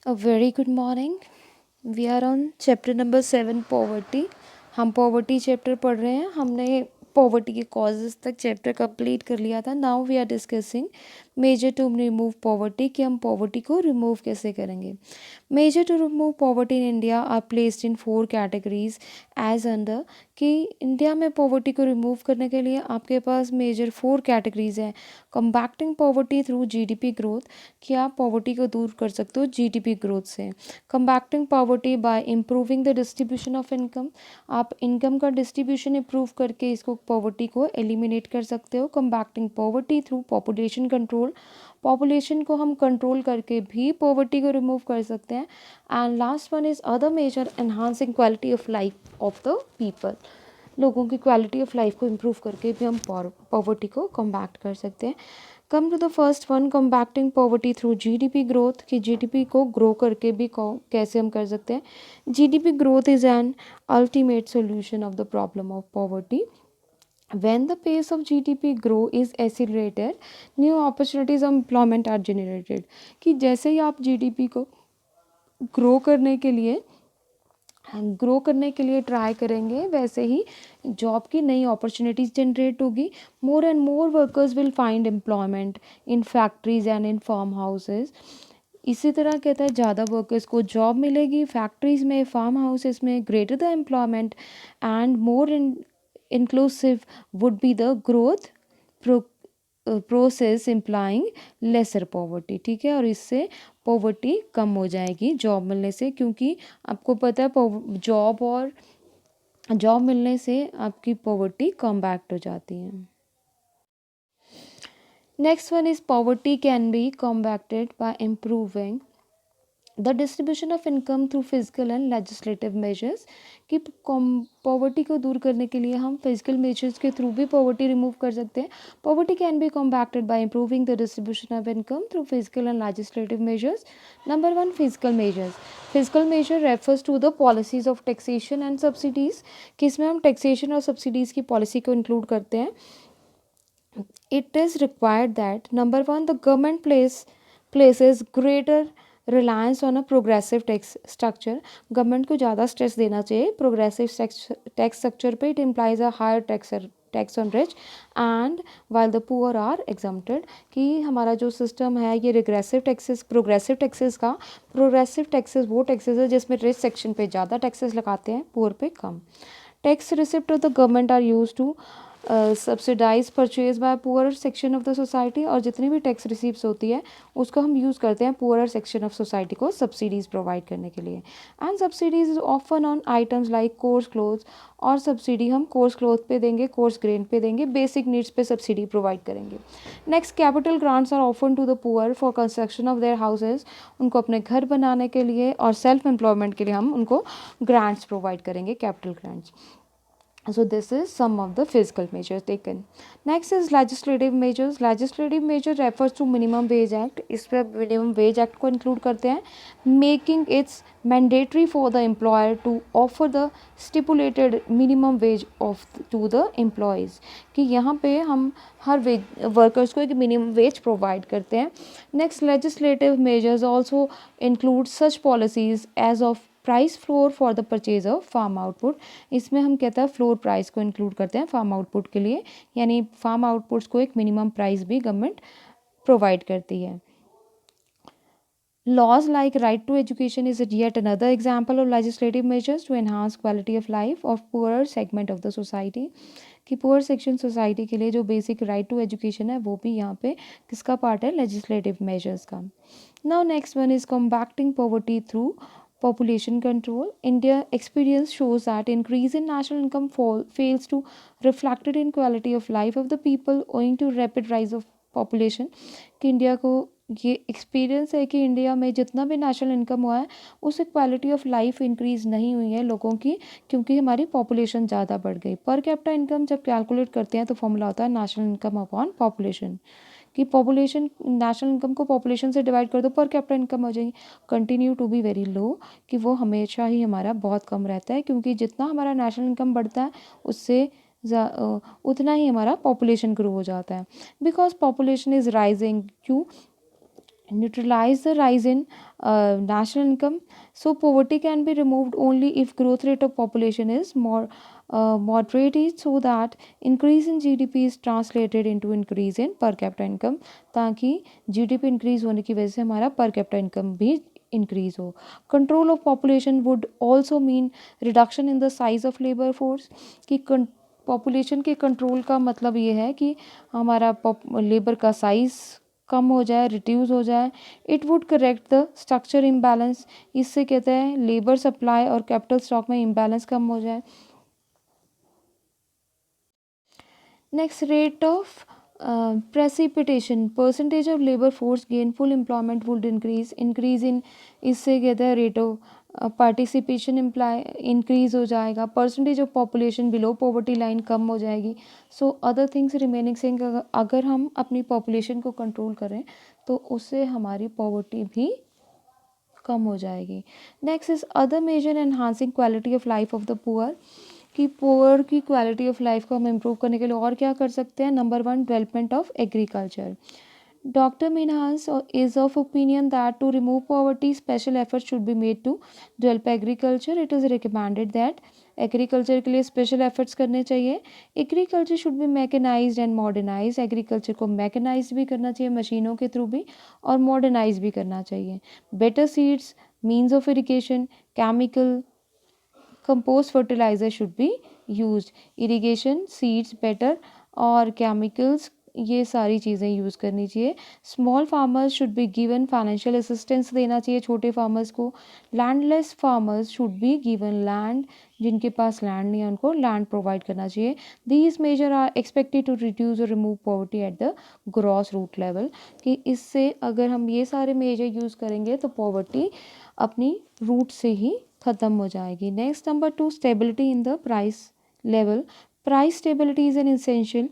A very good morning. We are on chapter number 7 poverty. हम poverty chapter पढ़ रहे हैं. हमने पॉवर्टी के कॉजेज़ तक चैप्टर कंप्लीट कर लिया था. Now we are discussing measure to remove poverty, कि हम पॉवर्टी को रिमूव कैसे करेंगे. Measure to remove poverty in India are placed in 4 categories as under. कि इंडिया में पॉवर्टी को रिमूव करने के लिए आपके पास मेजर 4 कैटेगरीज हैं. Combating poverty through GDP growth, कि आप पॉवर्टी को दूर कर सकते हो जीडीपी ग्रोथ से. Combating poverty by improving the distribution of income, आप इनकम का डिस्ट्रीब्यूशन इम्प्रूव करके इसको पॉवर्टी को एलिमिनेट कर सकते हो. Combating poverty through population control, population को हम कंट्रोल करके भी पॉवर्टी को रिमूव कर सकते हैं. And last one is other major enhancing quality of life of the people, लोगों की क्वालिटी ऑफ लाइफ को इम्प्रूव करके भी हम पॉवर्टी को कम्बैक्ट कर सकते हैं. Come to the first one, combating poverty through GDP growth, कि जीडीपी को ग्रो करके भी कैसे हम कर सकते हैं. GDP growth is an ultimate solution of the problem of poverty. When the pace of GDP grow is accelerated, new opportunities of employment are generated. कि जैसे ही आप जीडीपी को ग्रो करने के लिए ट्राई करेंगे, वैसे ही जॉब की नई अपॉर्चुनिटीज़ जनरेट होगी. More and more workers will find employment in factories and in farm houses. इसी तरह कहता है ज़्यादा वर्कर्स को जॉब मिलेगी फैक्ट्रीज़ में, फार्म हाउसेस में. Greater the employment and more inclusive would be the growth process implying lesser poverty. ठीक है, और इससे पॉवर्टी कम हो जाएगी जॉब मिलने से, क्योंकि आपको पता है जॉब मिलने से आपकी पॉवर्टी कॉम्बैक्ट हो जाती है. Next one is poverty can be combated by improving the distribution of income through physical and legislative measures. कि पॉवर्टी को दूर करने के लिए हम फिजिकल मेजर्स के थ्रू भी पॉवर्टी रिमूव कर सकते हैं. Poverty can be combated by improving the distribution of income through physical and legislative measures. Number one, physical measures. Physical measure refers to the policies of taxation and subsidies, कि इसमें हम taxation और subsidies की policy को include करते हैं. It is required that number one, the government places greater reliance on a progressive tax structure. Government को ज़्यादा स्ट्रेस देना चाहिए प्रोग्रेसिव टैक्स स्ट्रक्चर पे. It implies a higher tax on rich and while the poor are exempted. कि हमारा जो system है ये प्रोग्रेसिव टैक्सेस वो टैक्सेस है जिसमें रिच सेक्शन पे ज़्यादा टैक्सेस लगाते हैं, पुअर पे कम. Tax receipt of the government are use to subsidize purchase by poor section of the society. और जितनी भी टैक्स रिसीप्स होती है उसको हम यूज़ करते हैं पुअर सेक्शन ऑफ सोसाइटी को सब्सिडीज़ प्रोवाइड करने के लिए. And subsidies is often on items like coarse clothes. और सब्सिडी हम कोर्स क्लोथ पे देंगे, कोर्स ग्रेन पे देंगे, बेसिक नीड्स पे सब्सिडी प्रोवाइड करेंगे. Next, capital grants are often to the poor for construction of their houses. उनको अपने घर बनाने के लिए और सेल्फ एम्प्लॉयमेंट के लिए हम उनको ग्रांट्स प्रोवाइड करेंगे, capital grants. So this is some of the physical measures taken. Next is legislative measures. Legislative measure refers to minimum wage act. इसमें minimum wage act को include करते हैं. Making it mandatory for the employer to offer the stipulated minimum wage to the employees. कि यहाँ पे हम हर workers को एक minimum wage provide करते हैं. Next, legislative measures also include such policies as of price floor for the purchase of farm output. इसमें हम कहते हैं फ्लोर प्राइस को इंक्लूड करते हैं फार्म आउटपुट के लिए, यानी फार्म आउटपुट्स को एक मिनिमम प्राइस भी गवर्नमेंट प्रोवाइड करती है. Laws like right to education is yet another example of legislative measures to enhance quality of life of poorer segment of the society. कि poor section society के लिए जो basic right to education है वो भी यहाँ पे किसका पार्ट है, लेजिस्लेटिव मेजर्स का. Now next one is combating poverty through population control. India experience shows that increase in national income fails to reflected in quality of life of the people owing to rapid rise of population. कि India को ये experience है कि India में जितना भी national income हुआ है उससे क्वालिटी ऑफ लाइफ इंक्रीज़ नहीं हुई है लोगों की, क्योंकि हमारी पॉपुलेशन ज़्यादा बढ़ गई. पर कैपिटा इनकम जब कैलकुलेट करते हैं तो फॉर्मूला होता है नेशनल इनकम अपॉन पॉपुलेशन. कि पॉपुलेशन नेशनल इनकम को पॉपुलेशन से डिवाइड कर दो, पर कैपिटा इनकम हो जाएगी continue to be very low. कि वो हमेशा ही हमारा बहुत कम रहता है, क्योंकि जितना हमारा नेशनल इनकम बढ़ता है उससे उतना ही हमारा पॉपुलेशन ग्रो हो जाता है. Because population is rising. क्यों? neutralize the rise in national income. So poverty can be removed only if growth rate of population is more moderate, so that increase in GDP is translated into increase in per capita income, ताकि GDP increase होने की वजह से हमारा per capita income भी increase हो. Control of population would also mean reduction in the size of labor force. कि population के कंट्रोल का मतलब ये है कि हमारा लेबर का साइज़ कम हो जाए, रिड्यूस हो जाए. It would correct the structure imbalance. इससे कहते हैं लेबर सप्लाई और कैपिटल स्टॉक में इम्बैलेंस कम हो जाए. Next, rate of precipitation, percentage of labour force gainful employment would increase in. इससे कहते हैं रेट ऑफ पार्टिसिपेशन इंक्रीज हो जाएगा. Percentage of population below poverty line कम हो जाएगी. So other things remaining saying, अगर हम अपनी पॉपुलेशन को कंट्रोल करें तो उससे हमारी पॉवर्टी भी कम हो जाएगी. Next is other major enhancing quality of life of the poor. कि पुअर की क्वालिटी ऑफ लाइफ को हम इम्प्रूव करने के लिए और क्या कर सकते हैं. Number 1, development of agriculture. Dr. Minhas is of opinion that to remove poverty, special efforts should be made to develop agriculture. It is recommended that agriculture के लिए स्पेशल एफर्ट्स करने चाहिए. Agriculture should be mechanized and modernize. Agriculture को mechanize भी करना चाहिए मशीनों के थ्रू भी, और मॉडर्नाइज भी करना चाहिए. Better seeds, means of irrigation, chemical compost fertilizer should be used. Irrigation, seeds better और केमिकल्स, ये सारी चीज़ें यूज़ करनी चाहिए. Small farmers should be given financial assistance देना चाहिए छोटे फार्मर्स को. Landless farmers should be given land. जिनके पास लैंड नहीं है उनको लैंड प्रोवाइड करना चाहिए. These measure are expected to reduce और remove poverty at the gross root level. कि इससे अगर हम ये सारे मेजर यूज़ करेंगे तो पॉवर्टी अपनी रूट से ही ख़त्म हो जाएगी. Next, number 2, stability in the price level. Price stability is an essential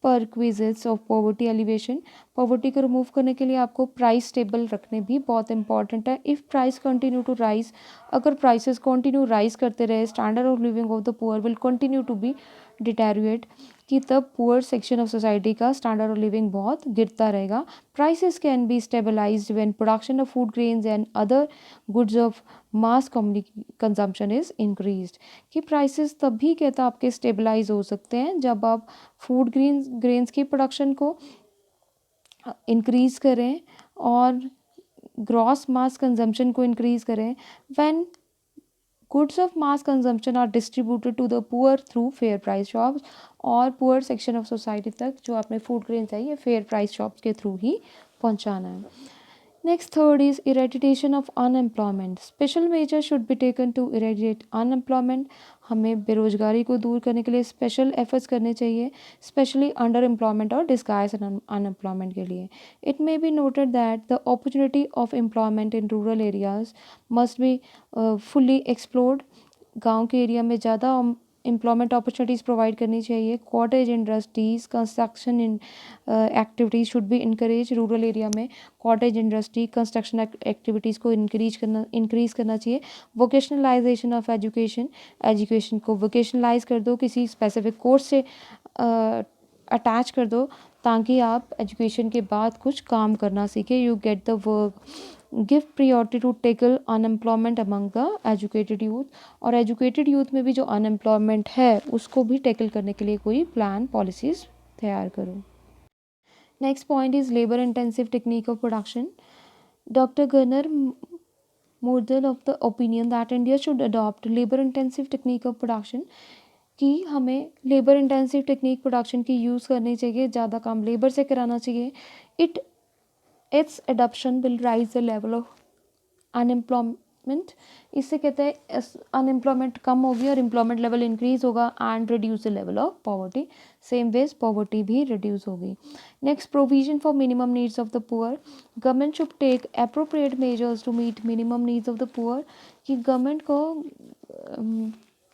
perquisites of poverty alleviation. Poverty को रिमूव करने के लिए आपको प्राइस स्टेबल रखने भी बहुत इंपॉर्टेंट है. If price continue to rise, अगर प्राइसेस कंटिन्यू राइज करते रहे, standard of living of the poor will continue to be deteriorate. कि तब पुअर सेक्शन ऑफ सोसाइटी का स्टैंडर्ड ऑफ लिविंग बहुत गिरता रहेगा. Prices can be stabilized when production of food grains and other goods of mass consumption is increased. कि prices तभी कहता आपके स्टेबलाइज हो सकते हैं जब आप फूड ग्रेन्स की प्रोडक्शन को इंक्रीज करें और ग्रॉस मास कंजम्पशन को इंक्रीज करें. When goods of mass consumption are distributed to the poor through fair price shops. और पुअर सेक्शन ऑफ सोसाइटी तक जो आपने फूड ग्रेन्स है ये फेयर प्राइस शॉप्स के थ्रू ही पहुंचाना है. Next, third is eradication of unemployment. Special measures should be taken to eradicate unemployment. हमें बेरोजगारी को दूर करने के लिए स्पेशल एफर्ट्स करने चाहिए, स्पेशली अंडर एम्प्लॉयमेंट और डिस्गाइज अनएम्प्लॉयमेंट के लिए. It may be noted that the opportunity of employment in rural areas must be fully explored. गाँव के एरिया में ज़्यादा एम्प्लॉयमेंट अपॉर्चुनिटीज़ प्रोवाइड करनी चाहिए. Cottage industries, construction activities should be encourage. Rural area में cottage industry, construction activities को increase करना चाहिए. वोकेशनलाइजेशन ऑफ एजुकेशन, एजुकेशन को वोकेशनलाइज कर दो, किसी स्पेसिफिक कोर्स से अटैच कर दो ताकि आप एजुकेशन के बाद कुछ काम करना सीखें. You get the work. Give priority to tackle unemployment among the educated youth. और एजुकेटेड यूथ में भी जो अनएम्प्लॉयमेंट है उसको भी टैकल करने के लिए कोई प्लान पॉलिसीज़ तैयार करो. Next point is labour intensive technique of production. Doctor Gunnar Myrdal of the opinion that India should adopt labour intensive technique of production. कि हमें लेबर इंटेंसिव टेक्निक प्रोडक्शन की यूज़ करनी चाहिए, ज़्यादा काम लेबर से कराना चाहिए. Its adoption will raise the level of unemployment. इससे कहते हैं अनएम्प्लॉयमेंट कम होगी और एम्प्लॉयमेंट लेवल इंक्रीज होगा and reduce the level of poverty. Same veg poverty भी रिड्यूस होगी. Next, provision for minimum needs of the poor. Government should take appropriate measures to meet minimum needs of the poor. कि government को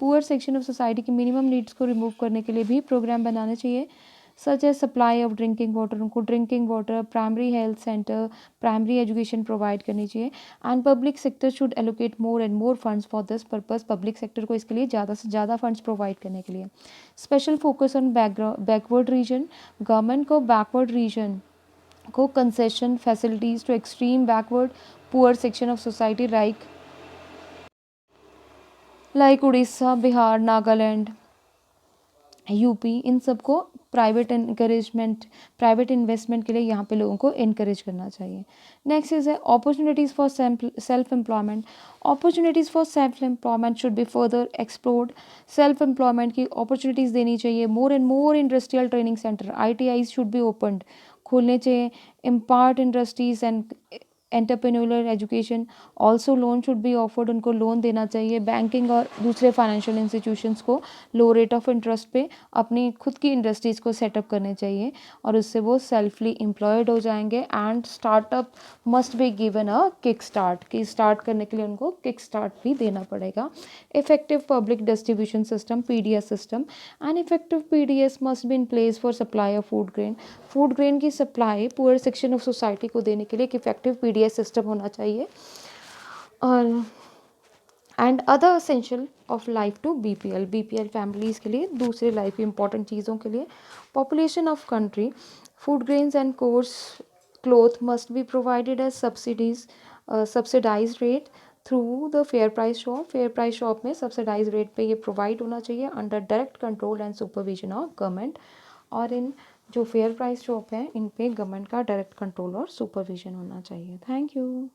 poor section of society की minimum needs को remove करने के लिए भी प्रोग्राम बनाने चाहिए. Such as supply of drinking water, उनको drinking water, primary health centre, primary education provide करनी चाहिए. And public sector should allocate more and more funds for this purpose. Public sector को इसके लिए ज़्यादा से ज़्यादा फंड्स प्रोवाइड करने के लिए. Special focus on backward region. Government को बैकवर्ड रीजन को concession facilities to extreme backward poor section of society like Orissa, Bihar, Nagaland, UP, इन सबको प्राइवेट इन्वेस्टमेंट के लिए यहाँ पे लोगों को इनकरेज करना चाहिए। नेक्स्ट इज है opportunities for self employment. Opportunities for self employment should be further explored. Self employment की अपॉर्चुनिटीज़ देनी चाहिए। मोर and more industrial training centre ITIs should be opened, खोलने चाहिए। Impart industries and entrepreneurial education also loan should be offered, उनको loan देना चाहिए। Banking और दूसरे फाइनेंशियल इंस्टीट्यूशंस को लो रेट ऑफ इंटरेस्ट पे अपनी खुद की इंडस्ट्रीज़ को सेटअप करने चाहिए और उससे वो सेल्फली एम्प्लॉयड हो जाएंगे। And startup must be given a kick start, कि स्टार्ट करने के लिए उनको किक स्टार्ट भी देना पड़ेगा। Effective public distribution system PDS system and effective PDS must be in place for supply of food grain की supply poor section of society को देने के लिए एक इफेक्टिव PDS सिस्टम होना चाहिए। और and other essential of life to BPL families के लिए, दूसरे लाइफ की इंपॉर्टेंट चीज़ों के लिए। Population of country, food grains and coarse cloth must be provided as subsidize rate through the fair price shop में सब्सिडाइज रेट पे ये प्रोवाइड होना चाहिए under direct control and supervision of government. और इन जो फेयर प्राइस शॉप है इन पे गवर्नमेंट का डायरेक्ट कंट्रोल और सुपरविजन होना चाहिए। Thank you.